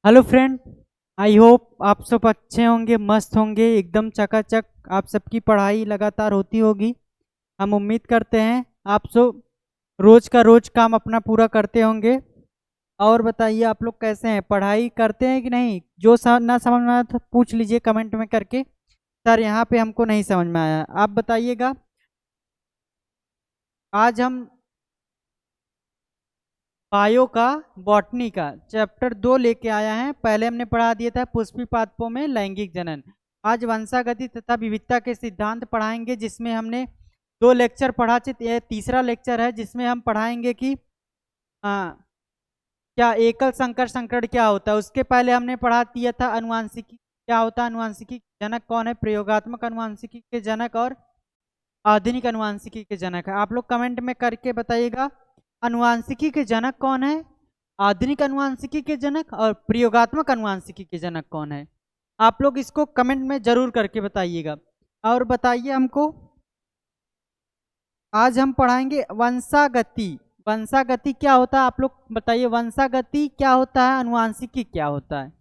Hello friend. I hope आप सब अच्छे होंगे, मस्त होंगे, एकदम चकाचक। आप सबकी पढ़ाई लगातार होती होगी। हम उम्मीद करते हैं आप सब रोज का रोज काम अपना पूरा करते होंगे। और बताइए आप लोग कैसे हैं, पढ़ाई करते हैं कि नहीं? जो ना समझ में आया तो पूछ लीजिए कमेंट में करके। सर यहाँ पे हमको नहीं समझ में आया, आप बताइएगा। आज हम बायो का, बॉटनी का चैप्टर 2 लेके आया है। पहले हमने पढ़ा दिया था पुष्पी पादपों में लैंगिक जनन। आज वंशागति तथा विविधता के सिद्धांत पढ़ाएंगे, जिसमें हमने 2 लेक्चर पढ़ा। यह तीसरा लेक्चर है जिसमें हम पढ़ाएंगे कि आ, क्या एकल संकर संकरण क्या होता है। उसके पहले हमने पढ़ा दिया था अनुवांशिकी क्या होता है, अनुवांशिकी जनक कौन है, प्रयोगात्मक अनुवांशिकी के जनक और आधुनिक अनुवांशिकी के जनक है। आप लोग कमेंट में करके बताइएगा अनुवांशिकी के जनक कौन है, आधुनिक अनुवांशिकी के जनक और प्रयोगात्मक अनुवांशिकी के जनक कौन है। आप लोग इसको कमेंट में जरूर करके बताइएगा। और बताइए हमको, आज हम पढ़ाएंगे वंशागति। वंशागति क्या होता है आप लोग बताइए। वंशागति क्या होता है, अनुवांशिकी क्या होता है।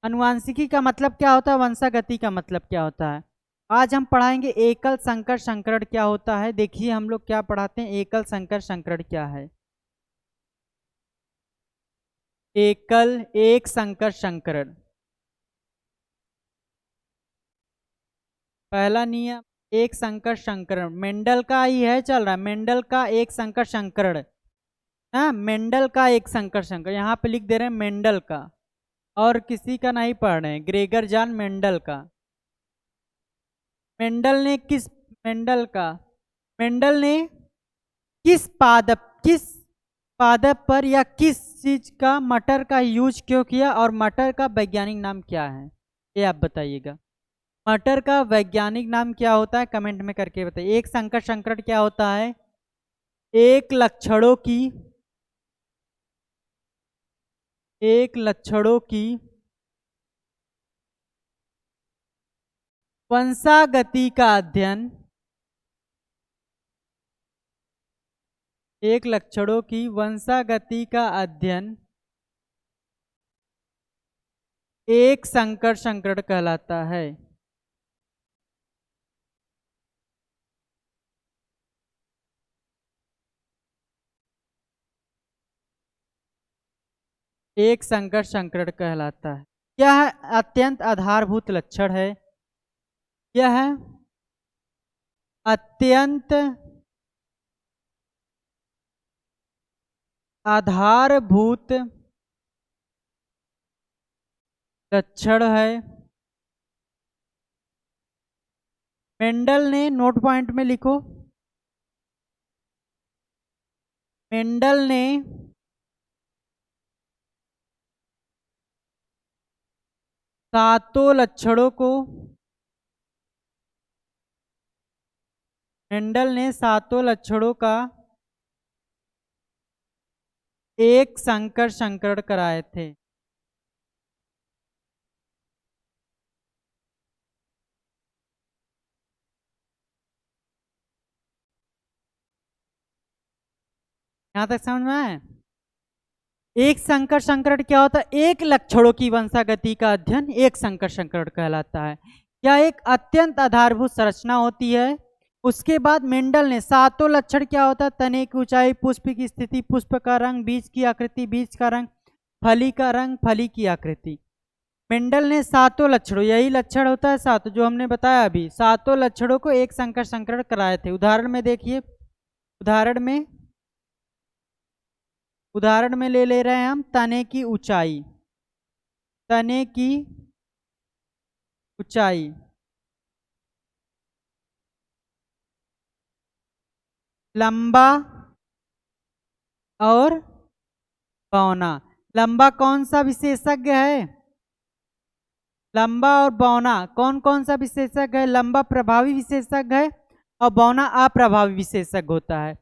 अनुवांशिकी का मतलब क्या होता है, वंशागति का मतलब क्या होता है। आज हम पढ़ाएंगे एकल संकर संकरण क्या होता है। देखिए हम लोग क्या पढ़ाते हैं, एकल संकर संकरण क्या है। एक संकर संकरण, पहला नियम एक संकर संकरण मेंडल का ही है, चल रहा है मेंडल का एक संकर संकरण। हाँ, मेंडल का एक संकर संकरण यहाँ पे लिख दे रहे हैं मेंडल का, और किसी का नहीं पढ़ रहे हैं, ग्रेगर जॉन मेंडल का। मेंडल ने किस मेंडल का मेंडल ने किस पादप पर या किस चीज का मटर का यूज क्यों किया, और मटर का वैज्ञानिक नाम क्या है, ये आप बताइएगा। मटर का वैज्ञानिक नाम क्या होता है, कमेंट में करके बताइए। एक संकर संकरण क्या होता है, एक लक्षणों की एक लक्षणों की वंशागति का अध्ययन, एक लक्षणों की वंशागति का अध्ययन एक संकर संकरण कहलाता है। एक संकर संकरण कहलाता है। यह अत्यंत आधारभूत लक्षण है। यह अत्यंत आधारभूत लक्षण है। मेंडल ने, नोट पॉइंट में लिखो, मेंडल ने सातों लक्षणों को मेंडल ने सातों लक्षणों का एक संकर संकरण कराए थे। यहां तक समझ में आए। एक संकर संकरण क्या होता है, एक लक्षणों की वंशागति का अध्ययन एक संकर संकरण कहलाता है। यह एक अत्यंत आधारभूत संरचना होती है। उसके बाद मेंडल ने सातों लक्षण क्या होता है, तने की ऊंचाई, पुष्प की स्थिति, पुष्प का रंग, बीज की आकृति, बीज का रंग, फली का रंग, फली की आकृति। मेंडल ने सातों लक्षणों, यही लक्षण होता है सात जो हमने बताया अभी, सातों लक्षणों को एक संकर संकरण कराए थे। उदाहरण में देखिए, उदाहरण में ले रहे हैं हम तने की ऊंचाई। तने की ऊंचाई, लंबा और बौना। लंबा कौन सा विशेषज्ञ है, लंबा और बौना कौन कौन सा विशेषज्ञ है। लंबा प्रभावी विशेषज्ञ है और बौना अप्रभावी विशेषज्ञ होता है।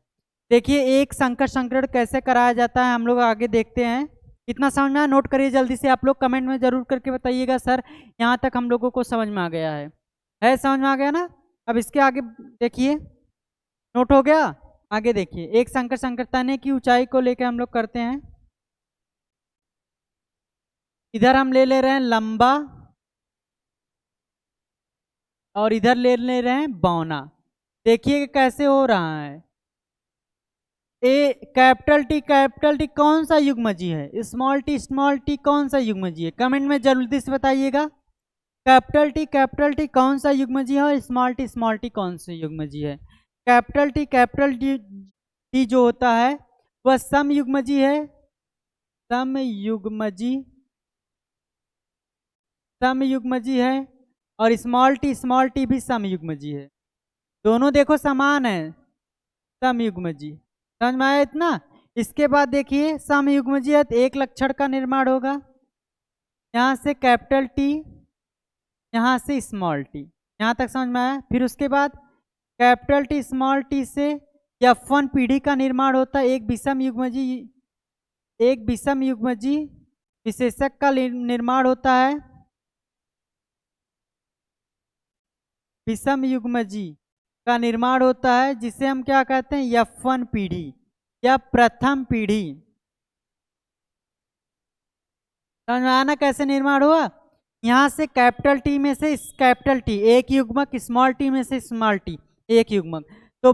देखिए एक संकर संकरण कैसे कराया जाता है, हम लोग आगे देखते हैं। कितना समझ में आया, नोट करिए जल्दी से। आप लोग कमेंट में जरूर करके बताइएगा सर यहाँ तक हम लोगों को समझ में आ गया है समझ में आ गया ना। अब इसके आगे देखिए, नोट हो गया। आगे देखिए, एक संकर संकर तने की ऊंचाई को लेकर हम लोग करते हैं। इधर हम ले रहे हैं लंबा और इधर ले रहे हैं बौना। देखिए कैसे हो रहा है। कैपिटल टी कौन सा युग्मजी है? स्मॉल टी कौन सा युग्मजी है? कमेंट में जल्दी से बताइएगा। कैपिटल टी कौन सा युग्मजी है और स्मॉल टी कौन सा युग्मजी है? कैपिटल टी जो होता है वह समयुग्मजी है। समयुग्मजी है और स्मॉल टी भी समयुग्मजी है। दोनों देखो समान है, समयुग्मजी। समझ में आया इतना? इसके बाद देखिए समयुग्मजी है तो एक लक्षण का निर्माण होगा। यहाँ से कैपिटल टी, यहाँ से स्मॉल टी, यहाँ तक समझ में आया। फिर उसके बाद कैपिटल टी स्मॉल टी से F1 पीढ़ी का निर्माण होता है। एक विषम युग्मजी विशेषक का निर्माण होता है। विषम युग्मजी का निर्माण होता है जिसे हम क्या कहते हैं? F1 पीढ़ी या प्रथम पीढ़ी। समझ में आना कैसे निर्माण हुआ? यहाँ से कैपिटल टी में से कैपिटल टी एक युग्मक, स्मॉल टी में से स्मॉल टी एक युग्मक, तो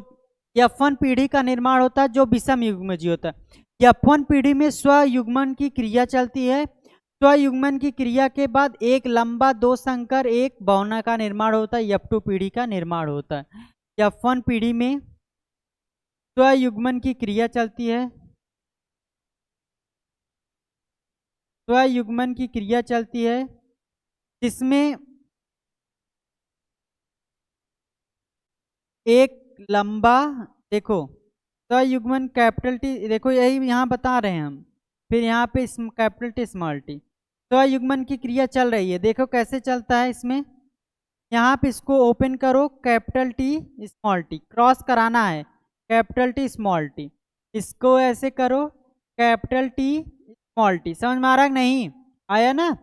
F1 पीढ़ी का निर्माण होता है जो विषम युग्मजी होता है। F1 पीढ़ी में स्वयुग्मन की क्रिया चलती है। स्वयुग्मन की क्रिया के बाद एक लंबा, दो संकर, एक बौना का निर्माण होता है। F2 पीढ़ी का निर्माण होता है। F1 पीढ़ी में स्वयुग्मन की क्रिया चलती है। स्वयुग्मन की क्रिया चलती है जिसमें एक लंबा, देखो स्वयुग्मन कैपिटल टी, देखो यही यहाँ बता रहे हैं हम। फिर यहाँ पे कैपिटल टी स्मॉल टी, स्वयुग्मन की क्रिया चल रही है। देखो कैसे चलता है इसमें। यहाँ पे इसको ओपन करो, capital T small T cross कराना है, कैपिटल टी स्मॉल टी। इसको ऐसे करो, कैपिटल टी स्मॉल टी। समझ में आ रहा है नहीं? आया ना?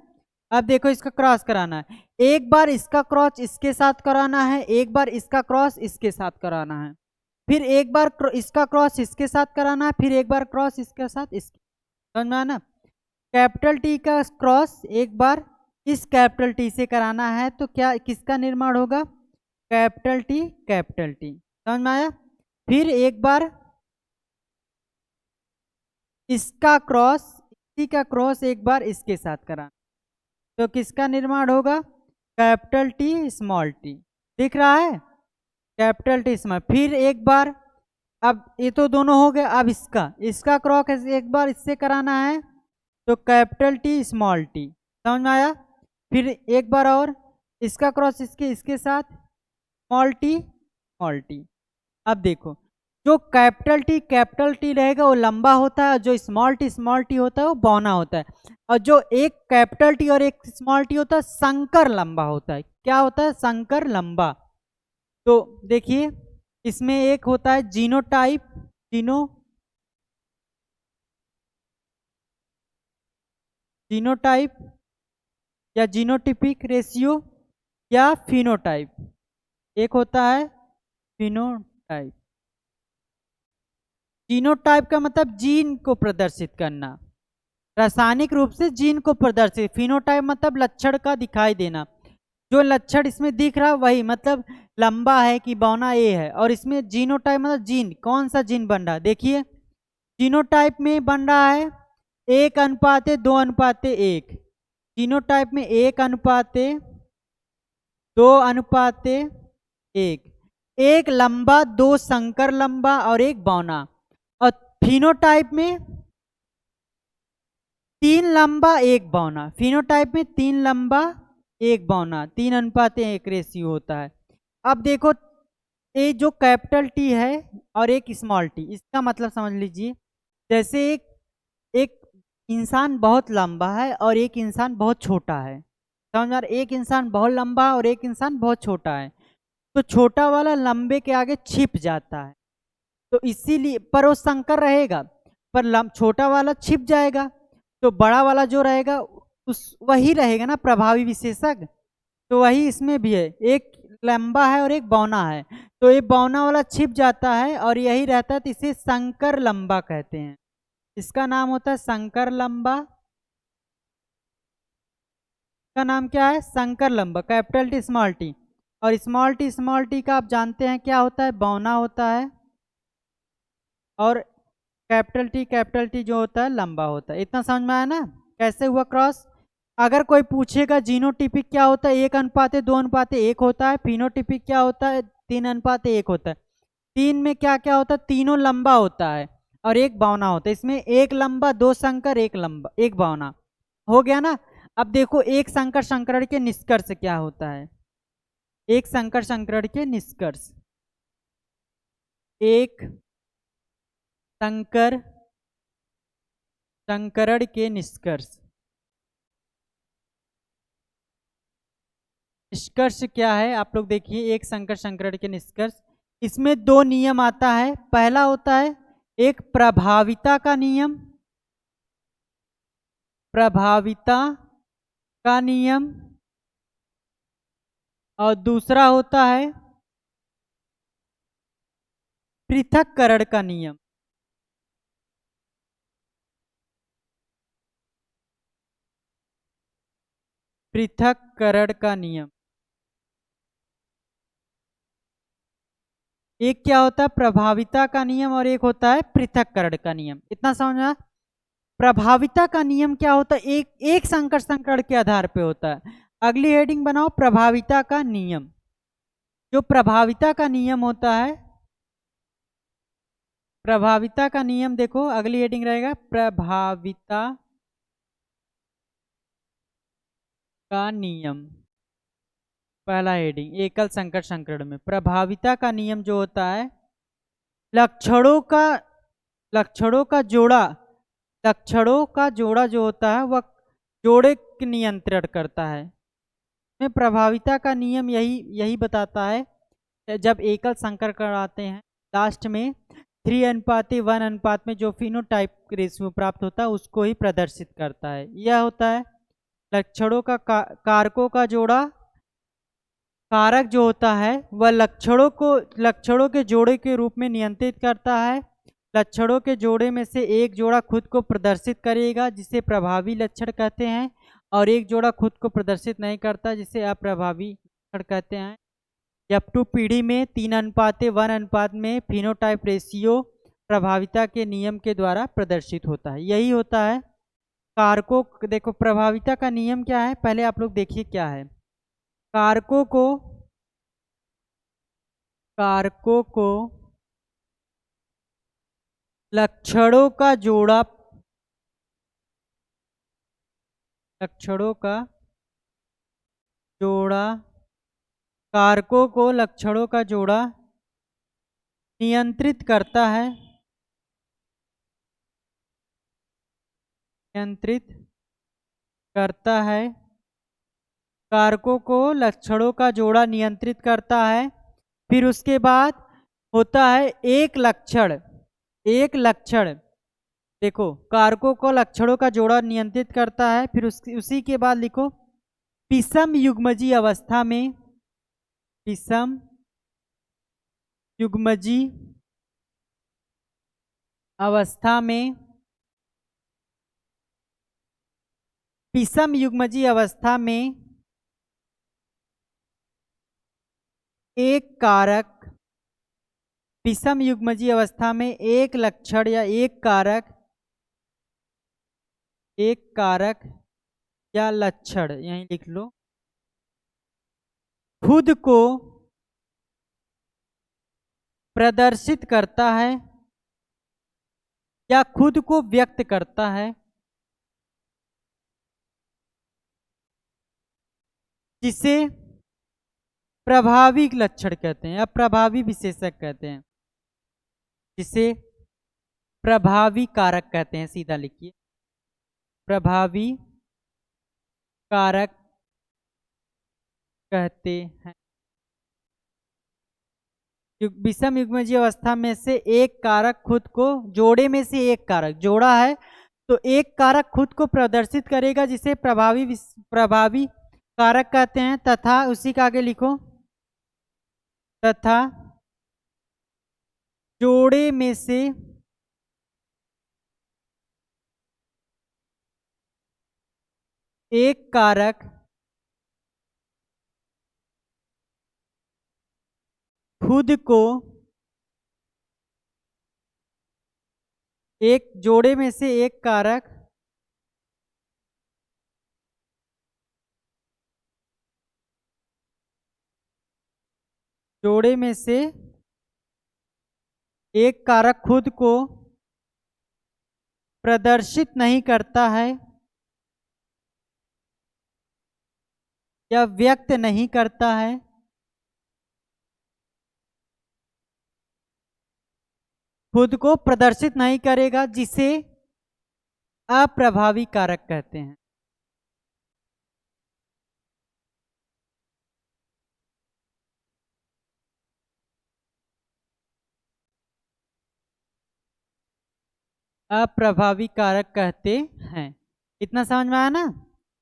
अब देखो इसका क्रॉस कराना है। एक बार इसका क्रॉस इसके साथ कराना है, एक बार इसका क्रॉस इसके साथ कराना है, फिर एक बार इसका क्रॉस इसके साथ कराना है, फिर एक बार क्रॉस इसके साथ इसके। समझ में आया ना? कैपिटल टी का क्रॉस एक बार इस कैपिटल टी से कराना है तो क्या किसका निर्माण होगा? Capital T capital T. समझ में आया? फिर एक बार इसका क्रॉस, इसी का क्रॉस एक बार इसके साथ कराना तो किसका निर्माण होगा? Capital T small T. दिख रहा है? Capital T small. फिर एक बार, अब ये तो दोनों हो गए, अब इसका क्रॉस एक बार इससे कराना है तो कैपिटल टी स्मॉल टी। समझ में आया? फिर एक बार और इसका क्रॉस इसके साथ स्मॉल टी। अब देखो जो कैपिटल टी रहेगा वो लंबा होता है, जो स्मॉल टी होता है वो बौना होता है, और जो एक कैपिटल टी और एक स्मॉल टी होता है संकर लंबा होता है। क्या होता है? संकर लंबा। तो देखिए इसमें एक होता है जीनोटाइप, जीनोटाइप या जीनोटिपिक रेशियो या फिनोटाइप। एक होता है फिनोटाइप। जीनोटाइप का मतलब जीन को प्रदर्शित करना, रासायनिक रूप से जीन को प्रदर्शित। फिनोटाइप मतलब लक्षण का दिखाई देना। जो लक्षण इसमें दिख रहा है वही, मतलब लंबा है कि बौना ये है। और इसमें जीनोटाइप मतलब जीन, कौन सा जीन बन रहा है। देखिए जीनोटाइप में बन रहा है 1:2:1। जीनोटाइप में 1:2:1, एक लंबा, दो संकर लंबा और एक बौना। और फिनोटाइप में 3 लंबा 1 बौना। फिनोटाइप में 3 लंबा 1 बौना, 3:1 रेशियो होता है। अब देखो ये जो कैपिटल टी है और एक स्मॉल टी, इसका मतलब समझ लीजिए जैसे एक इंसान बहुत लंबा है और एक इंसान बहुत छोटा है। समझ में? एक इंसान बहुत लंबा है और एक इंसान बहुत छोटा है, तो छोटा वाला लंबे के आगे छिप जाता है, तो इसीलिए पर वो संकर रहेगा, पर छोटा वाला छिप जाएगा, तो बड़ा वाला जो रहेगा उस वही रहेगा ना प्रभावी विशेषक। तो वही इसमें भी है, एक लंबा है और एक बौना है, तो ये बौना वाला छिप जाता है और यही रहता है, तो इसे संकर लंबा कहते हैं। इसका नाम होता है संकर लंबा का नाम क्या है? शंकर लंबा, कैपिटल टी स्मॉल टी। और स्मॉल टी का आप जानते हैं क्या होता है? बौना होता है। और कैपिटल टी जो होता है लंबा होता है। इतना समझ में आया ना कैसे हुआ क्रॉस? अगर कोई पूछेगा जीनोटिपिक क्या होता है, 1:2:1 होता है। फिनोटिपिक क्या होता है? 3:1 होता है। 3 में क्या क्या होता है? तीनों लंबा होता है और एक बौना होता है। इसमें एक लंबा, दो संकर, एक लंबा, एक बौना। हो गया ना? अब देखो एक संकर संकरण के निष्कर्ष क्या होता है। एक संकर संकरण के निष्कर्ष, एक संकर संकरण के निष्कर्ष। निष्कर्ष क्या है आप लोग देखिए, एक संकर संकरण के निष्कर्ष। इसमें दो नियम आता है। पहला होता है एक प्रभाविता का नियम, प्रभाविता का नियम। और दूसरा होता है पृथक्करण का नियम। पृथक्करण का नियम। एक क्या होता है? प्रभाविता का नियम और एक होता है पृथक्करण का नियम। इतना समझना। प्रभाविता का नियम क्या होता है? एक एक संकर संकरण के आधार पे होता है। अगली हेडिंग बनाओ प्रभाविता का नियम। जो प्रभाविता का नियम होता है, प्रभाविता का नियम देखो अगली हेडिंग रहेगा प्रभाविता का नियम। पहला हेडिंग एकल संकर संकरण में प्रभाविता का नियम जो होता है, लक्षणों का जोड़ा, लक्षणों का जोड़ा जो होता है वह जोड़े की नियंत्रण करता है। में प्रभाविता का नियम यही यही बताता है जब एकल संकर कराते हैं लास्ट में 3:1 में जो फिनोटाइप रेशियो प्राप्त होता है उसको ही प्रदर्शित करता है। यह होता है लक्षणों का कारकों का जोड़ा। कारक जो होता है वह लक्षणों के जोड़े के रूप में नियंत्रित करता है। लक्षणों के जोड़े में से एक जोड़ा खुद को प्रदर्शित करेगा जिसे प्रभावी लक्षण कहते हैं, और एक जोड़ा खुद को प्रदर्शित नहीं करता जिसे अप्रभावी लक्षण कहते हैं। जब टू पीढ़ी में 3:1 में फिनोटाइप रेशियो प्रभाविता के नियम के द्वारा प्रदर्शित होता है। यही होता है कारकों। देखो प्रभाविता का नियम क्या है, पहले आप लोग देखिए क्या है। कारकों को लक्षणों का जोड़ा, लक्षणों का जोड़ा, कारकों को लक्षणों का जोड़ा नियंत्रित करता है, नियंत्रित करता है। कारकों को लक्षणों का जोड़ा नियंत्रित करता है। फिर उसके बाद होता है एक लक्षण। एक लक्षण देखो कारकों को लक्षणों का जोड़ा नियंत्रित करता है। फिर उसी के बाद लिखो विषम युग्मजीय अवस्था में, विषम युग्मजीय अवस्था में, विषम युग्मजीय अवस्था में एक कारक, विषम युग्मजीय अवस्था में एक लक्षण या एक कारक या लक्षण यहीं लिख लो, खुद को प्रदर्शित करता है या खुद को व्यक्त करता है, जिसे प्रभावी लक्षण कहते हैं या प्रभावी विशेषक कहते हैं, जिसे प्रभावी कारक कहते हैं। सीधा लिखिए प्रभावी कारक कहते हैं। विषम युग्मजीय अवस्था में से एक कारक खुद को, जोड़े में से एक कारक, जोड़ा है तो एक कारक खुद को प्रदर्शित करेगा जिसे प्रभावी कारक कहते हैं। तथा उसी का आगे लिखो, तथा जोड़े में से एक कारक खुद को एक जोड़े में से एक कारक जोड़े में से एक कारक खुद को प्रदर्शित नहीं करता है या व्यक्त नहीं करता है, खुद को प्रदर्शित नहीं करेगा, जिसे अप्रभावी कारक कहते हैं। अप्रभावी कारक कहते हैं। इतना समझ में आया ना?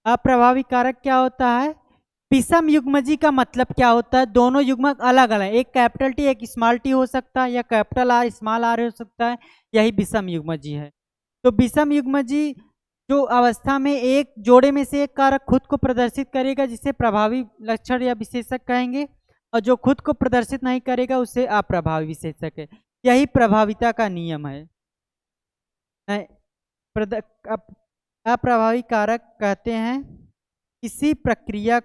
अप्रभावी कारक क्या होता है? विषम युग्मजी का मतलब क्या होता है? दोनों युग्मक अलग अलग, एक कैपिटल टी एक स्मॉल टी हो सकता है, या कैपिटल आर स्मॉल आर हो सकता है, यही विषम युग्मजी है। तो विषम युग्मजी जो अवस्था में एक जोड़े में से एक कारक खुद को प्रदर्शित करेगा, जिसे प्रभावी लक्षण या विशेषक कहेंगे, और जो खुद को प्रदर्शित नहीं करेगा उसे अप्रभावी विशेषक है। यही प्रभाविता का नियम है। अप्रभावी कारक कहते हैं किसी प्रक्रिया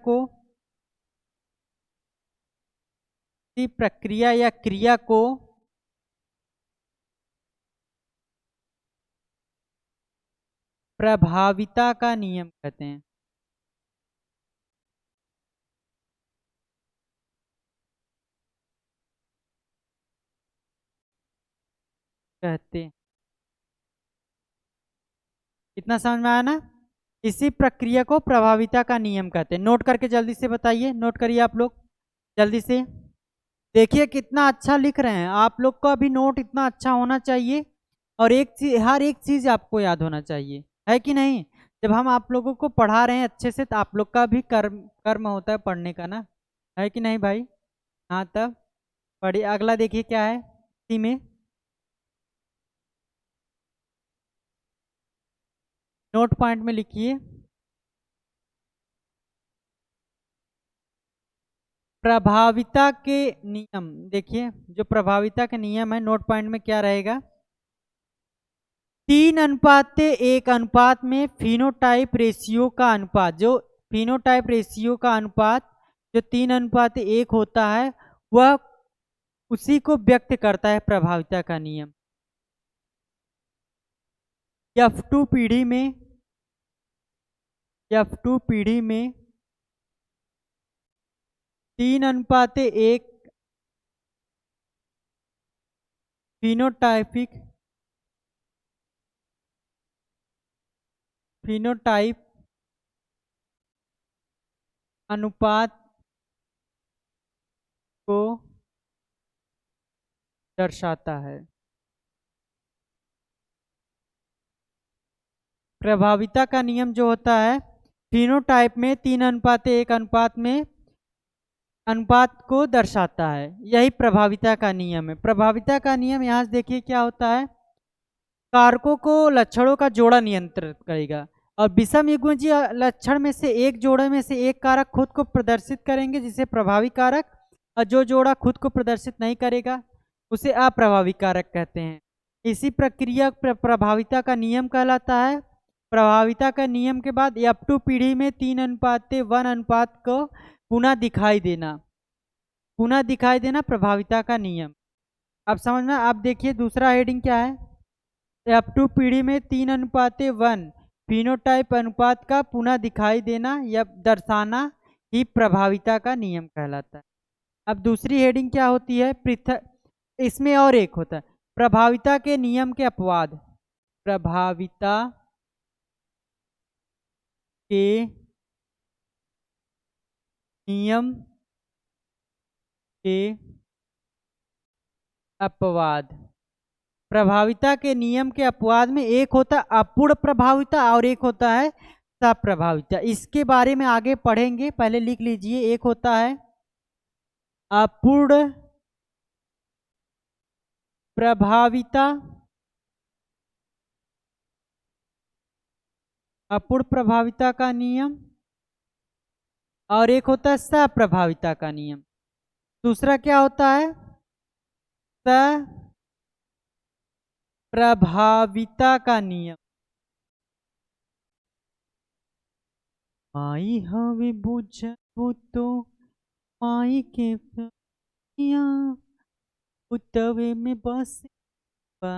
या क्रिया को प्रभाविता का नियम कहते हैं। इतना समझ में आया ना? इसी प्रक्रिया को प्रभाविता का नियम कहते हैं। नोट करके जल्दी से बताइए, नोट करिए आप लोग जल्दी से। देखिए कितना अच्छा लिख रहे हैं आप लोग का भी नोट इतना अच्छा होना चाहिए, और एक चीज, हर एक चीज आपको याद होना चाहिए, है कि नहीं? जब हम आप लोगों को पढ़ा रहे हैं अच्छे से, तो आप लोग का भी कर्म होता है पढ़ने का ना, है कि नहीं भाई? हाँ, तब पढ़िए। अगला देखिए क्या है इसी में, नोट पॉइंट में लिखिए, प्रभाविता के नियम। देखिए जो प्रभाविता के नियम है, नोट पॉइंट में क्या रहेगा? 3:1 अनुपात में फिनोटाइप रेशियो का अनुपात, जो फिनोटाइप रेशियो का अनुपात जो 3:1 होता है, वह उसी को व्यक्त करता है प्रभाविता का नियम। F2 पीढ़ी में 3:1 फिनोटाइप अनुपात को दर्शाता है। प्रभाविता का नियम जो होता है, फिनोटाइप में 3:1 अनुपात में अनुपात को दर्शाता है, यही प्रभाविता का नियम है। प्रभाविता का नियम यहाँ से देखिए क्या होता है, कारकों को लक्षणों का जोड़ा नियंत्रित करेगा, और विषम युग्मजीय लक्षण में से एक जोड़े में से एक कारक खुद को प्रदर्शित करेंगे, जिसे प्रभावी कारक, और जो जोड़ा खुद को प्रदर्शित नहीं करेगा उसे अप्रभावी कारक कहते हैं। इसी प्रक्रिया प्रभाविता का नियम कहलाता है। प्रभाविता का नियम के बाद F2 पीढ़ी में 3:1 अनुपात को पुनः दिखाई देना प्रभाविता का नियम। अब समझ में? आप देखिए दूसरा हेडिंग क्या है, F2 पीढ़ी में 3:1 फिनोटाइप अनुपात का पुनः दिखाई देना या दर्शाना ही प्रभाविता का नियम कहलाता है। अब दूसरी हेडिंग क्या होती है, पृथक, इसमें और एक होता है प्रभाविता के नियम के अपवाद। प्रभाविता के नियम के अपवाद। प्रभाविता के नियम के अपवाद में एक होता है अपूर्ण प्रभाविता और एक होता है सप्रभाविता। इसके बारे में आगे पढ़ेंगे, पहले लिख लीजिए। एक होता है अपूर्ण प्रभाविता, अपूर्ण प्रभाविता का नियम, और एक होता है सप्रभाविता का नियम। दूसरा क्या होता है, प्रभाविता का नियम। माई हवे बुझबो तो माई के उतवे में बस बा।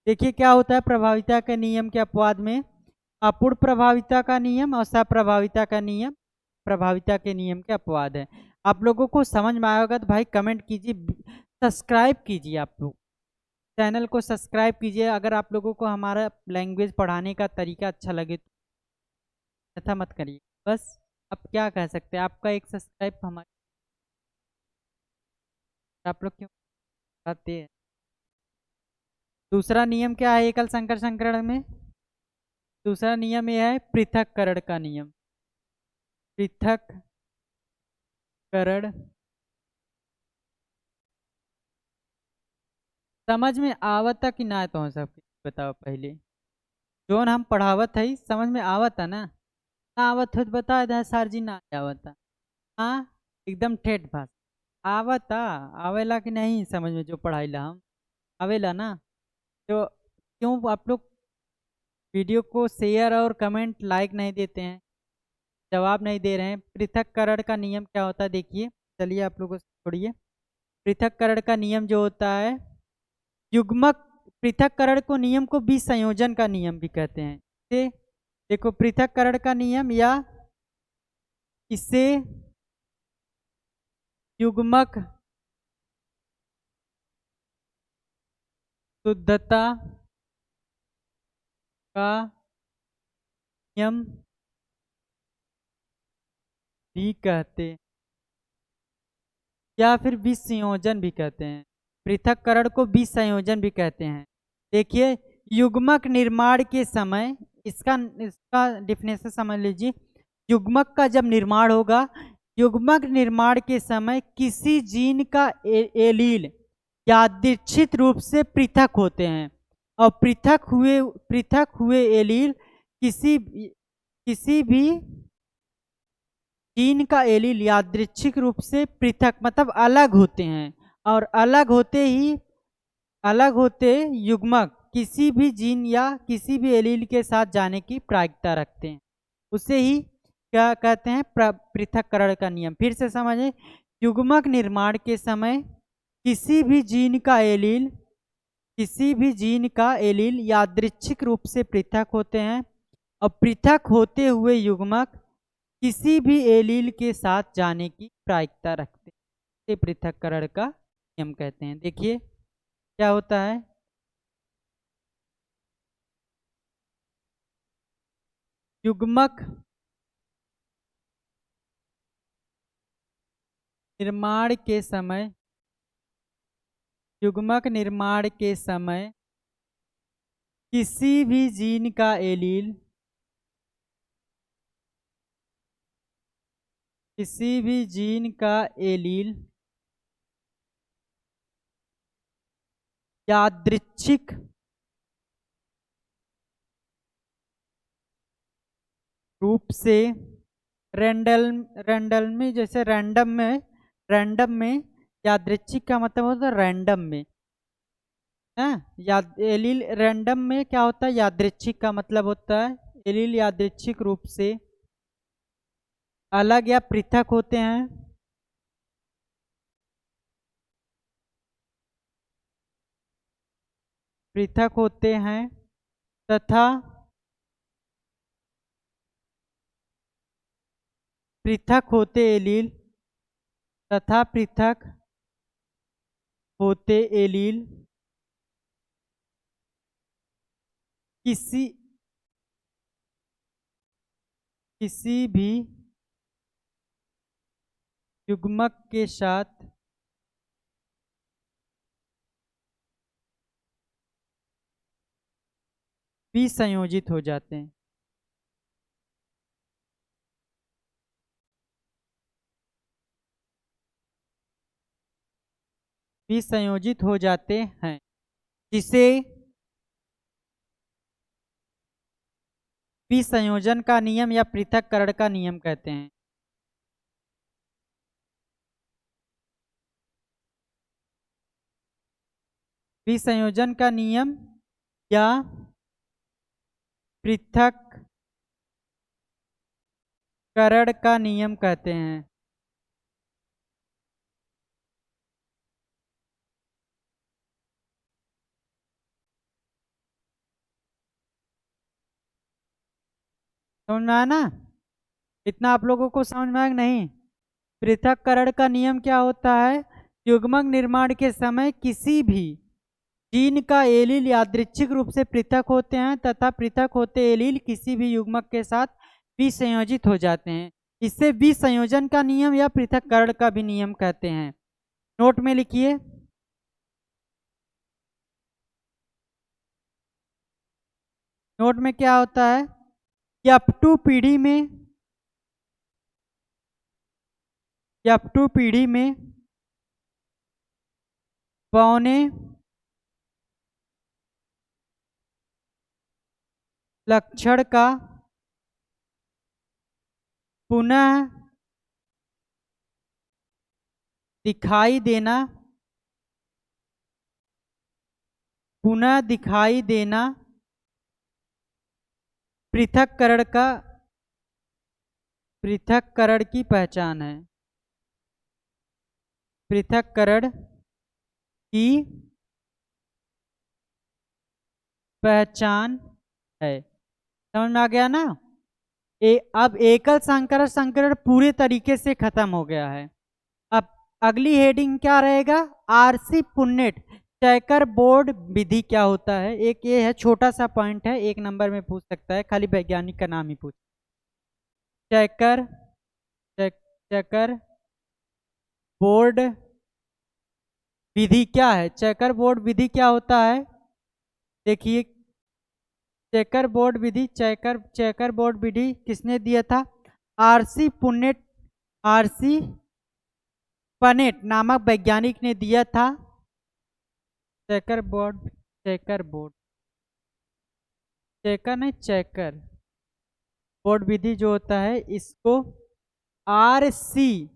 देखिए क्या होता है प्रभाविता के नियम के अपवाद में, अपूर्ण प्रभाविता का नियम और सप्रभाविता का नियम प्रभाविता के नियम के अपवाद है। आप लोगों को समझ में आया होगा तो भाई कमेंट कीजिए, सब्सक्राइब कीजिए, आप लोग चैनल को सब्सक्राइब कीजिए। अगर आप लोगों को हमारा लैंग्वेज पढ़ाने का तरीका अच्छा लगे तो ऐसा मत करिए। बस अब क्या कह सकते हैं, आपका एक सब्सक्राइब हमारे आप लोग क्यों आते हैं। दूसरा नियम क्या है एकल संकर संकरण में? दूसरा नियम यह है पृथक्करण का नियम। पृथक्करण समझ में आवता कि ना तो सब बताओ पहले। जोन हम पढ़ावत है समझ में आवता ना? ना आवत हो तो बता दे सर जी ना आवता। हाँ एकदम ठेठ भाषा आवता, आवेला कि नहीं समझ में जो पढ़ाई ला हम आवेला ना? तो क्यों आप लोग वीडियो को शेयर और कमेंट लाइक नहीं देते हैं, जवाब नहीं दे रहे हैं? पृथक्करण का नियम क्या होता है देखिए, चलिए आप लोगों से छोड़िए। पृथक्करण का नियम जो होता है युग्मक, पृथक्करण को नियम को विसंयोजन का नियम भी कहते हैं। इसे देखो पृथक्करण का नियम या इसे युग्मक शुद्धता का नियम भी कहते या फिर विसंयोजन भी कहते हैं। पृथक्करण को विसंयोजन भी कहते हैं। देखिए युग्मक निर्माण के समय इसका इसका डिफिनेशन समझ लीजिए। युग्मक का जब निर्माण होगा, युग्मक निर्माण के समय किसी जीन का एलील यादृच्छिक रूप से पृथक होते हैं और पृथक हुए एलील किसी भी जीन का एलील यादृच्छिक रूप से पृथक मतलब अलग होते हैं और अलग होते युग्मक किसी भी जीन या किसी भी एलील के साथ जाने की प्रायिकता रखते हैं। उसे ही क्या कहते हैं पृथक्करण का नियम। फिर से समझें, युग्मक निर्माण के समय किसी भी जीन का एलील यादृच्छिक रूप से पृथक होते हैं और पृथक होते हुए युग्मक किसी भी एलील के साथ जाने की प्रायिकता रखते हैं। पृथक्करण का नियम कहते हैं। देखिए क्या होता है, युग्मक निर्माण के समय किसी भी जीन का एलील यादृच्छिक रूप से रैंडम में यादृच्छिक का मतलब होता है रैंडम में है। एलील रैंडम में क्या होता है, यादृच्छिक का मतलब होता है एलील यादृच्छिक रूप से अलग या पृथक होते हैं तथा पृथक होते एलील किसी भी युग्मक के साथ विसंयोजित हो जाते हैं। विसंयोजित हो जाते हैं जिसे विसंयोजन का नियम या पृथक्करण का नियम कहते हैं। विसंयोजन का नियम या पृथक्करण का नियम कहते हैं। समझ में आया ना? इतना आप लोगों को समझ में आया नहीं? पृथक्करण का नियम क्या होता है? युग्मक निर्माण के समय किसी भी जीन का एलील यादृच्छिक रूप से पृथक होते हैं तथा पृथक होते एलील किसी भी युग्मक के साथ विसंयोजित हो जाते हैं। इसे विसंयोजन का नियम या पृथक्करण का भी नियम कहते हैं। नोट में लिखिए। नोट में क्या होता है कि F2 पीढ़ी में पौने लक्षण का पुनः दिखाई देना पृथक्करण की पहचान है। पृथक्करण की पहचान है। समझ में आ गया ना? अब एकल संकरण पूरे तरीके से खत्म हो गया है। अब अगली हेडिंग क्या रहेगा? आरसी पुन्नेट चेकर बोर्ड विधि क्या होता है? एक ये है, छोटा सा पॉइंट है, 1 नंबर में पूछ सकता है, खाली वैज्ञानिक का नाम ही पूछ। चेकर बोर्ड विधि क्या है? चेकर बोर्ड विधि क्या होता है? देखिए, चेकर बोर्ड विधि किसने दिया था? आरसी पनेट नामक वैज्ञानिक ने दिया था। चेकर बोर्ड विधि जो होता है इसको आरसी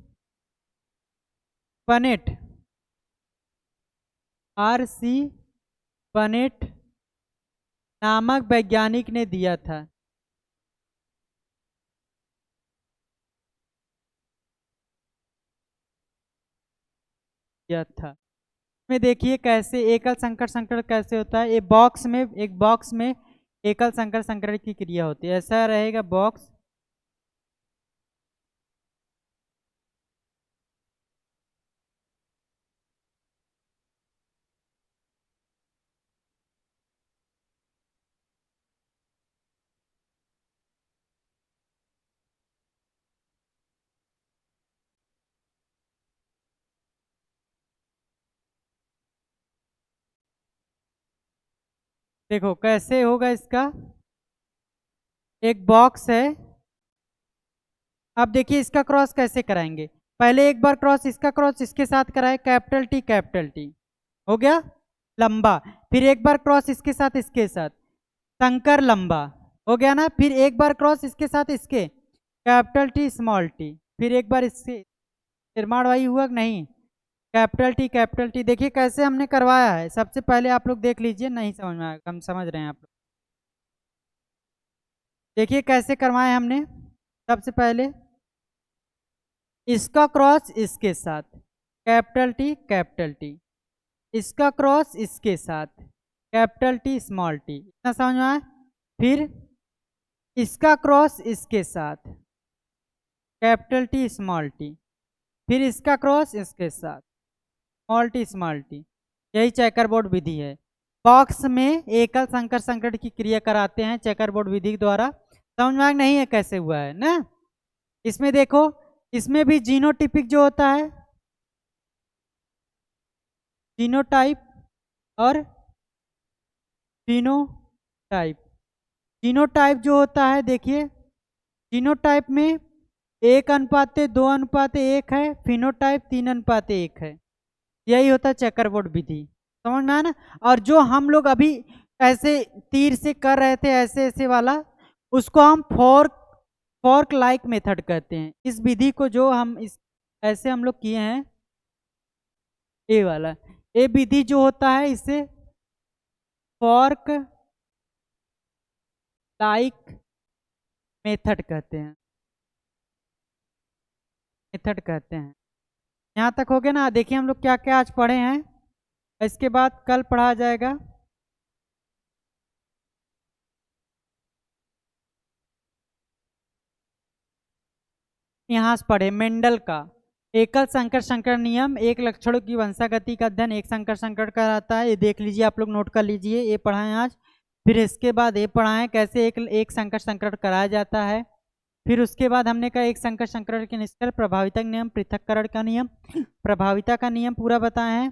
पनेट नामक वैज्ञानिक ने दिया था। में देखिए कैसे एकल संकरण कैसे होता है। एक बॉक्स में एकल संकरण की क्रिया होती है। ऐसा रहेगा बॉक्स, देखो कैसे होगा इसका। एक बॉक्स है, अब देखिए इसका क्रॉस कैसे कराएंगे। पहले एक बार इसका क्रॉस इसके साथ कराए, कैपिटल टी हो गया लंबा। फिर एक बार क्रॉस इसके साथ शंकर लंबा हो गया ना। फिर एक बार क्रॉस इसके साथ कैपिटल टी स्मॉल टी। फिर एक बार इससे निर्माण वाही हुआ नहीं, कैपिटल टी। देखिए कैसे हमने करवाया है। सबसे पहले आप लोग देख लीजिए, नहीं समझ में आएगा, हम समझ रहे हैं आप लोग। देखिए कैसे करवाए हमने। सबसे पहले इसका क्रॉस इसके साथ कैपिटल टी, इसका क्रॉस इसके साथ कैपिटल टी स्मॉल टी। इतना समझ में आया? फिर इसका क्रॉस इसके साथ कैपिटल टी स्मॉल टी। फिर इसका क्रॉस इसके साथ स्मॉल टी। यही चेकर बोर्ड विधि है। बॉक्स में एकल संकरण की क्रिया कराते हैं चेकर बोर्ड विधि द्वारा। समझ में नहीं है कैसे हुआ है ना? इसमें देखो, इसमें भी जीनोटिपिक जो होता है, जीनोटाइप और फिनोटाइप। जीनोटाइप जो होता है, देखिए जीनोटाइप में 1:2:1 है, फिनोटाइप 3:1 है। यही होता है चेकर बोर्ड विधि। समझ में आया ना? और जो हम लोग अभी ऐसे तीर से कर रहे थे, ऐसे वाला, उसको हम फोर्क लाइक मेथड कहते हैं। इस विधि को जो हम ऐसे हम लोग किए हैं, ये वाला, ये विधि जो होता है, इससे फॉर्क लाइक मेथड कहते हैं, मेथड कहते हैं। यहाँ तक हो गया ना। देखिए हम लोग क्या क्या आज पढ़े हैं, इसके बाद कल पढ़ा जाएगा। यहाँ से पढ़े मेंडल का एकल संकर संकर नियम, एक लक्षणों की वंशागति का अध्ययन एक संकर संकर कराता है। ये देख लीजिए, आप लोग नोट कर लीजिए, ये पढ़ाएं आज। फिर इसके बाद ये पढ़ाएं कैसे एक संकर संकर कराया जाता है। फिर उसके बाद हमने कहा एक संकर संकर के निष्कर्ष, प्रभाविता नियम, पृथक्करण का नियम, प्रभाविता का नियम पूरा बताए हैं।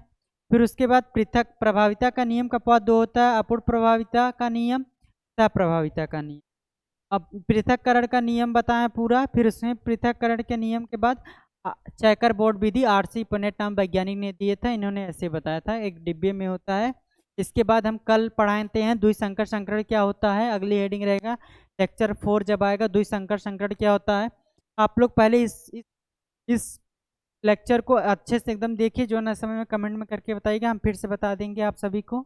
फिर उसके बाद पृथक प्रभाविता का नियम का पद 2 होता है, अपूर्ण प्रभाविता का नियम, सप्रभाविता का नियम। अब पृथक्करण का नियम बताया पूरा। फिर उसमें पृथक्करण के नियम के बाद चेकर बोर्ड विधि, RC पुनेट नाम वैज्ञानिक ने दिए था, इन्होंने ऐसे बताया था, एक डिब्बे में होता है। इसके बाद हम कल पढ़ाते हैं द्विसंकर संकरण क्या होता है, अगली हेडिंग रहेगा लेक्चर 4 जब आएगा, द्विसंकर संकरण क्या होता है। आप लोग पहले इस लेक्चर को अच्छे से एकदम देखिए, जो ना समय में कमेंट में करके बताइएगा, हम फिर से बता देंगे आप सभी को।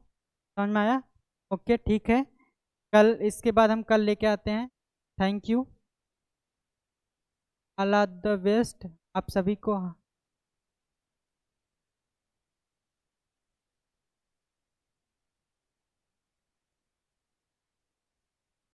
समझ में आया? ओके ठीक है, कल इसके बाद हम कल लेके आते हैं। Thank you, all the best आप सभी को।